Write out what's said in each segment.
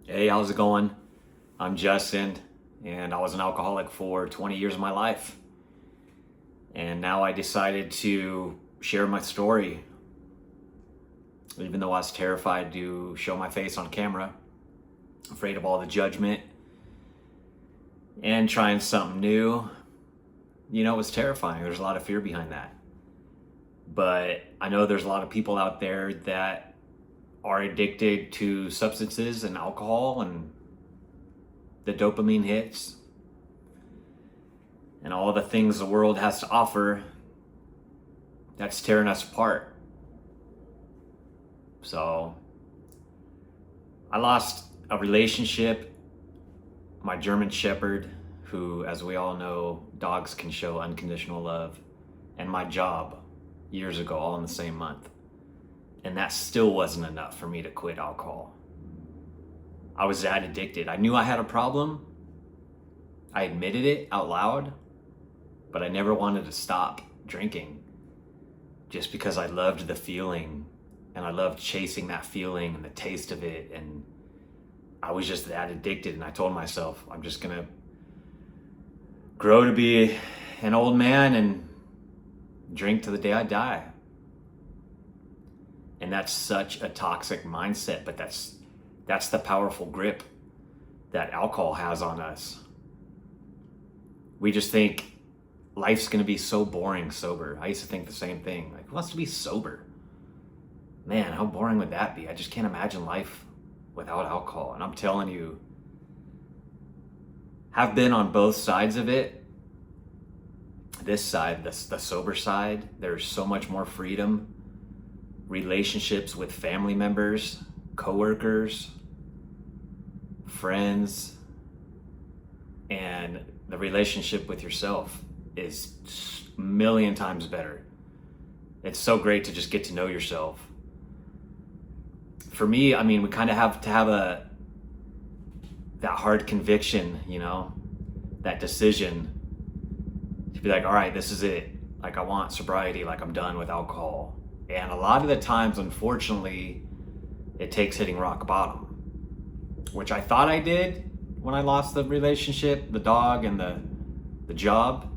Hey, how's it going? I'm Justin, and I was an alcoholic for 20 years of my life. And now I decided to share my story, even though I was terrified to show my face on camera, afraid of all the judgment, and trying something new. It was terrifying. There's a lot of fear behind that. But I know there's a lot of people out there that are addicted to substances and alcohol and the dopamine hits and all the things the world has to offer that's tearing us apart. So I lost a relationship, my German Shepherd, who, as we all know, dogs can show unconditional love, and my job years ago, all in the same month. And that still wasn't enough for me to quit alcohol. I was that addicted. I knew I had a problem. I admitted it out loud, but I never wanted to stop drinking just because I loved the feeling and I loved chasing that feeling and the taste of it. And I was just that addicted. And I told myself, I'm just going to grow to be an old man and drink to the day I die. And that's such a toxic mindset, but that's the powerful grip that alcohol has on us. We just think life's gonna be so boring sober. I used to think the same thing. Like, who wants to be sober? Man, how boring would that be? I just can't imagine life without alcohol. And I'm telling you, have been on both sides of it. This side, the sober side, there's so much more freedom. Relationships with family members, coworkers, friends, and the relationship with yourself is a million times better. It's so great to just get to know yourself. For me, I mean, we kind of have to have that hard conviction, that decision to be like, all right, this is it. Like, I want sobriety. Like, I'm done with alcohol. And a lot of the times, unfortunately, it takes hitting rock bottom, which I thought I did when I lost the relationship, the dog, and the job.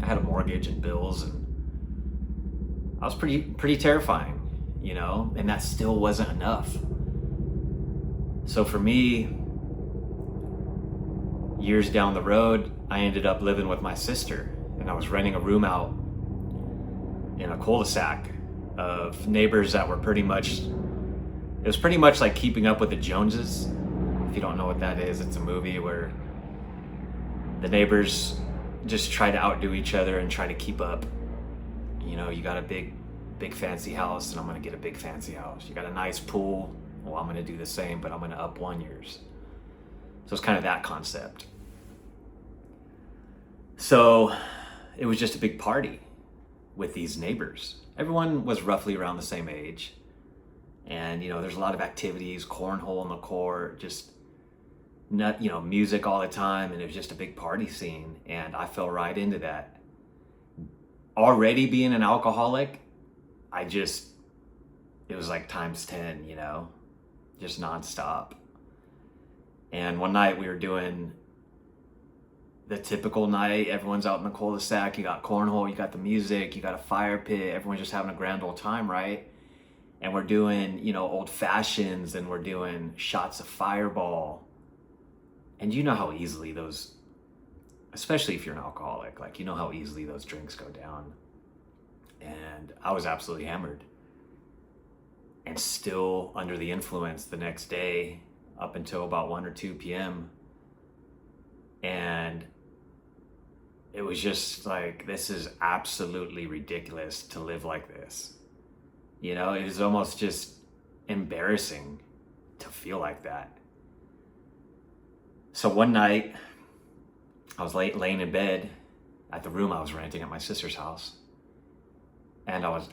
I had a mortgage and bills, and I was pretty terrifying, and that still wasn't enough. So for me, years down the road, I ended up living with my sister, and I was renting a room out in a cul-de-sac of neighbors that were it was pretty much like Keeping Up with the Joneses. If you don't know what that is, it's a movie where the neighbors just try to outdo each other and try to keep up. You got a big fancy house, and I'm gonna get a big fancy house. You got a nice pool, well, I'm gonna do the same, but I'm gonna up 1 years. So it's kind of that concept. So it was just a big party with these neighbors. Everyone was roughly around the same age. And, there's a lot of activities, cornhole in the court, just, music all the time. And it was just a big party scene. And I fell right into that. Already being an alcoholic, it was like times 10, just nonstop. And one night we were doing the typical night. Everyone's out in the cul-de-sac. You got cornhole, you got the music, you got a fire pit. Everyone's just having a grand old time, right? And we're doing, old fashions, and we're doing shots of Fireball. And you know how easily those, especially if you're an alcoholic, like, how easily those drinks go down. And I was absolutely hammered. And still under the influence the next day, up until about 1 or 2 p.m. And it was just like, this is absolutely ridiculous to live like this. It was almost just embarrassing to feel like that. So one night, I was laying in bed at the room I was renting at my sister's house. And I was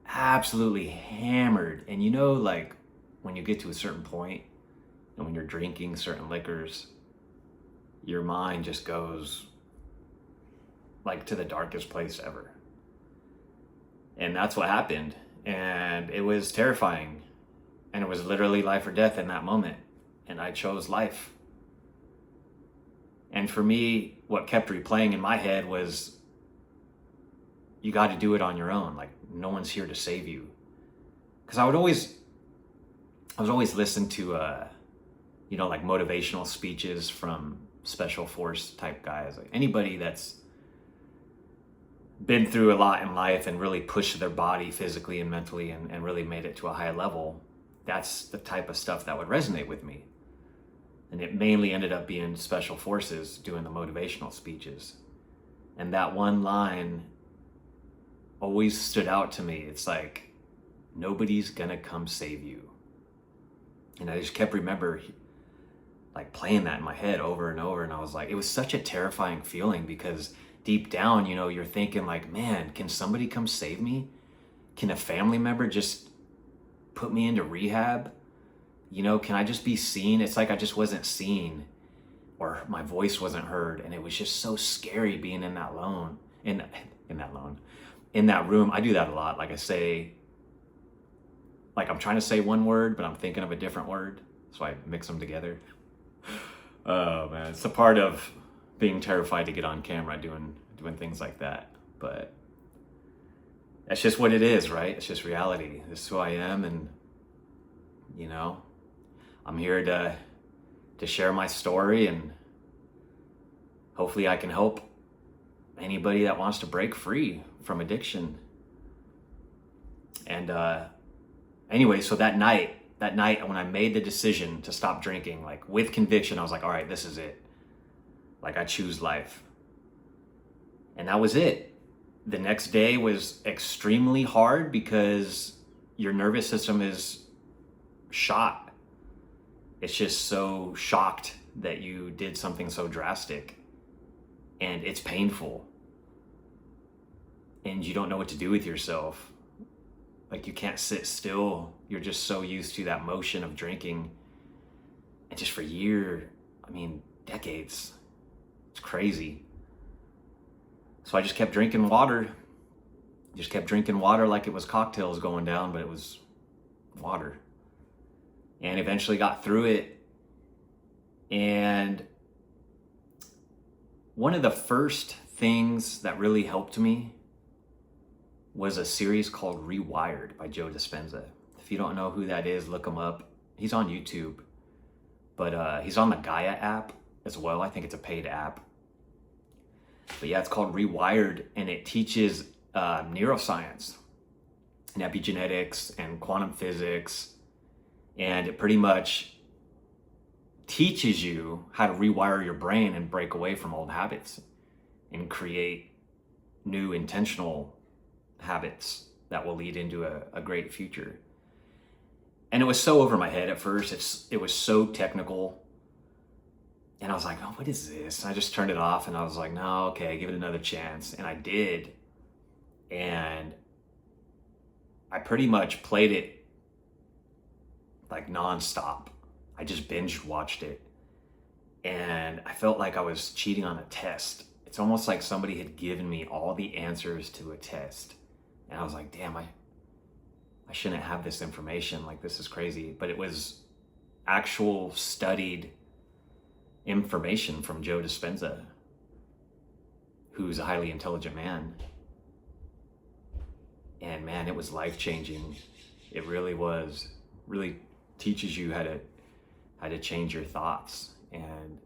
absolutely hammered. And like when you get to a certain point, and when you're drinking certain liquors, your mind just goes like to the darkest place ever. And that's what happened. And it was terrifying. And it was literally life or death in that moment. and I chose life. And for me, what kept replaying in my head was, you got to do it on your own. Like, no one's here to save you. Because I was always listen to, like motivational speeches from special force type guys, like anybody that's been through a lot in life and really pushed their body physically and mentally and really made it to a high level. That's the type of stuff that would resonate with me. And it mainly ended up being special forces doing the motivational speeches. And that one line always stood out to me. It's like, nobody's gonna come save you. And I just kept remember like playing that in my head over and over. And I was like, it was such a terrifying feeling, because deep down, you're thinking like, man, can somebody come save me? Can a family member just put me into rehab? Can I just be seen? It's like I just wasn't seen, or my voice wasn't heard. And it was just so scary being in that room. I do that a lot. Like I say, like I'm trying to say one word, but I'm thinking of a different word. So I mix them together. Oh man, it's a part of being terrified to get on camera doing things like that. But that's just what it is, right? It's just reality. This is who I am, and I'm here to share my story, and hopefully I can help anybody that wants to break free from addiction. And anyway, so that night when I made the decision to stop drinking, like with conviction, I was like, all right, this is it. Like, I choose life. And that was it. The next day was extremely hard because your nervous system is shot. It's just so shocked that you did something so drastic, and it's painful. And you don't know what to do with yourself. Like, you can't sit still. You're just so used to that motion of drinking. And just for decades. It's crazy. So I just kept drinking water. Just kept drinking water like it was cocktails going down, but it was water. And eventually got through it. And one of the first things that really helped me was a series called Rewired by Joe Dispenza. If you don't know who that is, look him up. He's on YouTube, but he's on the Gaia app as well. I think it's a paid app. But yeah, it's called Rewired, and it teaches neuroscience and epigenetics and quantum physics, and it pretty much teaches you how to rewire your brain and break away from old habits and create new intentional habits that will lead into a great future. And it was so over my head at first. It was so technical. And I was like, oh, what is this? And I just turned it off, and I was like, no, okay, give it another chance. And I did. And I pretty much played it like nonstop. I just binge watched it. And I felt like I was cheating on a test. It's almost like somebody had given me all the answers to a test. And I was like, damn, I shouldn't have this information. Like, this is crazy. But it was actual studied information from Joe Dispenza, who's a highly intelligent man. And man, it was life-changing. It really was. Really teaches you how to change your thoughts. And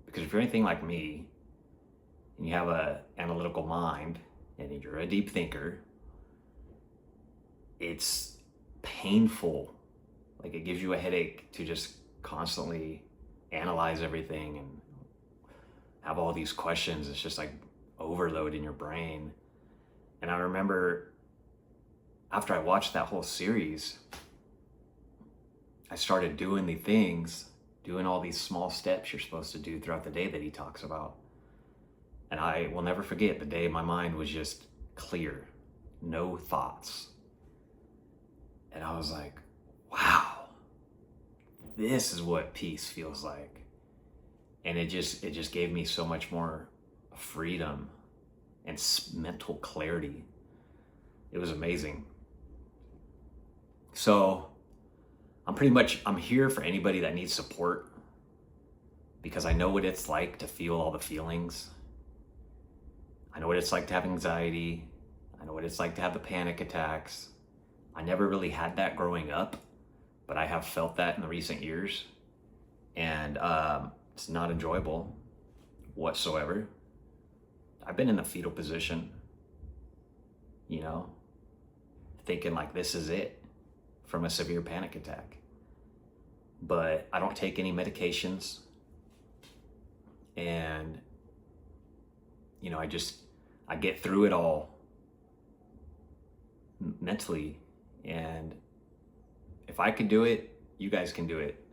because if you're anything like me, and you have a analytical mind, and you're a deep thinker, it's painful. Like, it gives you a headache to just constantly analyze everything and have all these questions. It's just like overload in your brain. And I remember after I watched that whole series, I started doing doing all these small steps you're supposed to do throughout the day that he talks about. And I will never forget the day my mind was just clear, no thoughts. And I was like, wow, this is what peace feels like. And it just gave me so much more freedom and mental clarity. It was amazing. So I'm here for anybody that needs support, because I know what it's like to feel all the feelings. I know what it's like to have anxiety. I know what it's like to have the panic attacks. I never really had that growing up, but I have felt that in the recent years. And it's not enjoyable whatsoever. I've been in the fetal position, you know, thinking like this is it from a severe panic attack. But I don't take any medications. And, you know, I get through it all mentally. And if I could do it, you guys can do it.